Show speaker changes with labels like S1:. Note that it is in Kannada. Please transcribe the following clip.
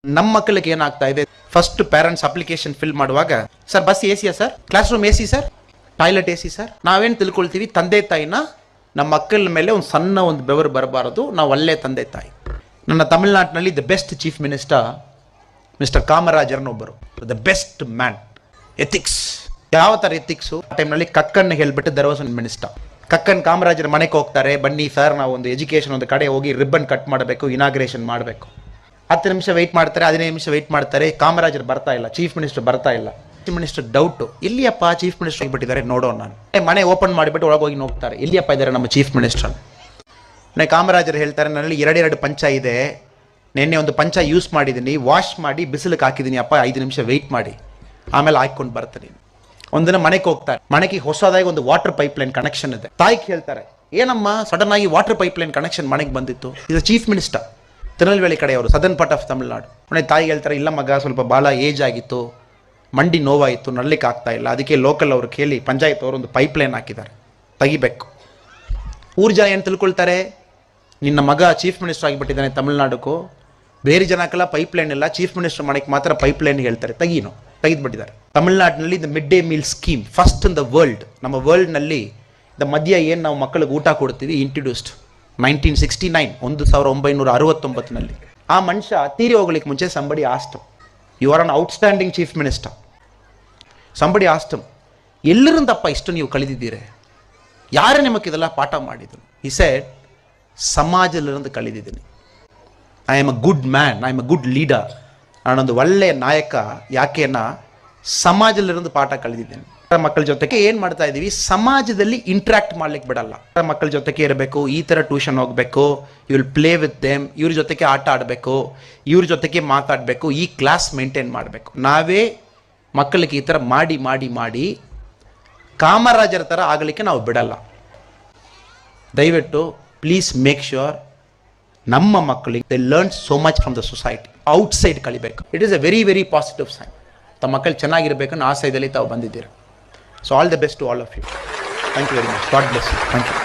S1: ನಮ್ಮ ಮಕ್ಕಳಿಗೆ ಏನಾಗ್ತಾ ಇದೆ, ಫಸ್ಟ್ ಪೇರೆಂಟ್ಸ್ ಅಪ್ಲಿಕೇಶನ್ ಫಿಲ್ ಮಾಡುವಾಗ sir bus A Siya sir, class room A C sir, toilet A C sir, ನಾವೇನು ತಿಳ್ಕೊಳ್ತೀವಿ, ತಂದೆ ತಾಯಿನ ನಮ್ಮ ಮಕ್ಕಳ ಮೇಲೆ ಒಂದು ಸಣ್ಣ ಒಂದು ಬೆವರು ಬರಬಾರದು, ನಾವು ಒಳ್ಳೆ ತಂದೆ ತಾಯಿ. ನನ್ನ ತಮಿಳುನಾಡಿನಲ್ಲಿ the best chief minister mister ಕಾಮರಾಜರ್ನೊಬ್ಬರು, ದ ಬೆಸ್ಟ್ ಮ್ಯಾನ್. ಎಥಿಕ್ಸ್, ಯಾವ ಥರ ಎಥಿಕ್ಸು, ಆ ಟೈಮ್ನಲ್ಲಿ ಕಕ್ಕನ್ ಹೇಳ್ಬಿಟ್ಟು there was one minister. Kakkan ಕಾಮರಾಜರ ಮನೆಗೆ ಹೋಗ್ತಾರೆ, ಬನ್ನಿ ಸರ್ ನಾವು ಒಂದು ಎಜುಕೇಷನ್ ಒಂದು ಕಡೆ ಹೋಗಿ ರಿಬ್ಬನ್ ಕಟ್ ಮಾಡಬೇಕು, ಇನಾಗ್ರೇಷನ್ ಮಾಡಬೇಕು. 10 ನಿಮಿಷ ವೆಯ್ಟ್ ಮಾಡ್ತಾರೆ, 15 ನಿಮಿಷ ವೆಯ್ಟ್ ಮಾಡ್ತಾರೆ, ಕಾಮರಾಜರ್ ಬರ್ತಾ ಇಲ್ಲ, ಚೀಫ್ ಮಿನಿಸ್ಟರ್ ಬರ್ತಾ ಇಲ್ಲ. ಚೀಫ್ ಮಿನಿಸ್ಟರ್ ಡೌಟು, ಎಲ್ಲಿಯಪ್ಪ ಚೀಫ್ ಮಿನಿಸ್ಟರ್ ಆಗಿಬಿಟ್ಟಿದ್ದಾರೆ ನೋಡೋಣ. ನಾನು ಮನೆ ಓಪನ್ ಮಾಡಿಬಿಟ್ಟು ಒಳಗೋಗಿ ನೋಡ್ತಾರೆ, ಎಲ್ಲಿಯಪ್ಪ ಇದ್ದಾರೆ ನಮ್ಮ ಚೀಫ್ ಮಿನಿಸ್ಟರ್. ಕಾಮರಾಜರು ಹೇಳ್ತಾರೆ, ನನ್ನಲ್ಲಿ 2 ಪಂಚ ಇದೆ, ನಿನ್ನೆ ಒಂದು ಪಂಚ ಯೂಸ್ ಮಾಡಿದ್ದೀನಿ, ವಾಶ್ ಮಾಡಿ ಬಿಸಿಲಿಗೆ ಹಾಕಿದ್ದೀನಿ ಅಪ್ಪ, 5 ನಿಮಿಷ ವೆಯ್ಟ್ ಮಾಡಿ ಆಮೇಲೆ ಹಾಕ್ಕೊಂಡು ಬರ್ತೀನಿ. ಒಂದಿನ ಮನೆಗೆ ಹೋಗ್ತಾರೆ, ಮನೆಗೆ ಹೊಸದಾಗಿ ಒಂದು ವಾಟರ್ ಪೈಪ್ ಲೈನ್ ಕನೆಕ್ಷನ್ ಇದೆ. ತಾಯಿಗೆ ಹೇಳ್ತಾರೆ, ಏನಮ್ಮ ಸಡನ್ ಆಗಿ ವಾಟರ್ ಪೈಪ್ ಲೈನ್ ಕನೆಕ್ಷನ್ ಮನೆಗೆ ಬಂದಿತ್ತು, ಇದು ಚೀಫ್ ಮಿನಿಸ್ಟರ್ ತಿರುನಲ್ವೇಲಿ ಕಡೆಯವರು, ಸದರ್ನ್ ಪಾರ್ಟ್ ಆಫ್ ತಮಿಳ್ನಾಡು. ತಾಯಿಗೆ ಹೇಳ್ತಾರೆ, ಇಲ್ಲ ಮಗ ಸ್ವಲ್ಪ ಭಾಳ ಏಜ್ ಆಗಿತ್ತು, ಮಂಡಿ ನೋವಾಯಿತು, ನಡ್ಲಿಕ್ಕೆ ಆಗ್ತಾ ಇಲ್ಲ, ಅದಕ್ಕೆ ಲೋಕಲ್ ಅವರು ಕೇಳಿ ಪಂಚಾಯತ್ ಅವರು ಒಂದು ಪೈಪ್ ಲೈನ್ ಹಾಕಿದ್ದಾರೆ, ತೆಗಿಬೇಕು. ಊರು ಜನ ಏನು ತಿಳ್ಕೊಳ್ತಾರೆ, ನಿನ್ನ ಮಗ ಚೀಫ್ ಮಿನಿಸ್ಟರ್ ಆಗಿಬಿಟ್ಟಿದ್ದಾನೆ ತಮಿಳ್ನಾಡಕ್ಕೂ, ಬೇರೆ ಜನಕ್ಕೆಲ್ಲ ಪೈಪ್ ಲೈನ್ ಇಲ್ಲ, ಚೀಫ್ ಮಿನಿಸ್ಟರ್ ಮನೆಗೆ ಮಾತ್ರ ಪೈಪ್ ಲೈನ್ ಹೇಳ್ತಾರೆ, ತೆಗೆದುಬಿಟ್ಟಿದ್ದಾರೆ. ತಮಿಳ್ನಾಡಿನಲ್ಲಿ the midday meal scheme first in the world, ನಮ್ಮ ವರ್ಲ್ಡ್ನಲ್ಲಿ ದ ಮಧ್ಯ ಏನು ನಾವು ಮಕ್ಕಳಿಗೆ ಊಟ ಕೊಡ್ತೀವಿ, ಇಂಟ್ರೊಡ್ಯೂಸ್ಡ್ 1969, 1969ನಲ್ಲಿ. ಆ ಮನುಷ್ಯ ತೀರಿ ಹೋಗ್ಲಿಕ್ಕೆ ಮುಂಚೆ somebody asked him, you are an outstanding chief minister. Somebody asked him, ಎಲ್ಲರಿಂದಪ್ಪ ಇಷ್ಟು ನೀವು ಕಲಿದಿದ್ದೀರಿ, ಯಾರೇ ನಿಮಗೆ ಇದೆಲ್ಲ ಪಾಠ ಮಾಡಿದ್ರು? ಈ ಸೆಡ್, ಸಮಾಜದಲ್ಲಿருந்து ಕಲಿದಿದ್ದೀನಿ. I am a good man, I am a good leader, ನಾನೊಂದು ಒಳ್ಳೆಯ ನಾಯಕ. ಯಾಕೆನಾ ಸಮಾಜದಲ್ಲಿருந்து ಪಾಠ ಕಲಿದಿದ್ದೇನೆ. ಮಕ್ಕಳ ಜೊತೆಗೆ ಏನು ಮಾಡ್ತಾ ಇದ್ದೀವಿ, ಸಮಾಜದಲ್ಲಿ ಇಂಟ್ರಾಕ್ಟ್ ಮಾಡ್ಲಿಕ್ಕೆ ಬಿಡಲ್ಲ. ಮಕ್ಕಳ ಜೊತೆಗೆ ಇರಬೇಕು, ಈ ಥರ ಟ್ಯೂಷನ್ ಹೋಗಬೇಕು, you will play with them, ಇವ್ರ ಜೊತೆಗೆ ಆಟ ಆಡಬೇಕು, ಇವ್ರ ಜೊತೆಗೆ ಮಾತಾಡಬೇಕು, ಈ ಕ್ಲಾಸ್ ಮೇಂಟೈನ್ ಮಾಡಬೇಕು. ನಾವೇ ಮಕ್ಕಳಿಗೆ ಈ ಥರ ಮಾಡಿ ಮಾಡಿ ಮಾಡಿ ಕಾಮರಾಜರ ಥರ ಆಗಲಿಕ್ಕೆ ನಾವು ಬಿಡಲ್ಲ. ದಯವಿಟ್ಟು ಪ್ಲೀಸ್ ಮೇಕ್ ಶ್ಯೂರ್ ನಮ್ಮ ಮಕ್ಕಳಿಗೆ they learn so much from the society, outside ಕಲಿಬೇಕು. It is a very very positive sign. ತಮ್ಮ ಮಕ್ಕಳು ಚೆನ್ನಾಗಿರಬೇಕನ್ನೋ ಆ ಸೈಡಲ್ಲಿ ತಾವು ಬಂದಿದ್ದೀರಾ. So all the best to all of you. Thank you very much. God bless you. Thank you.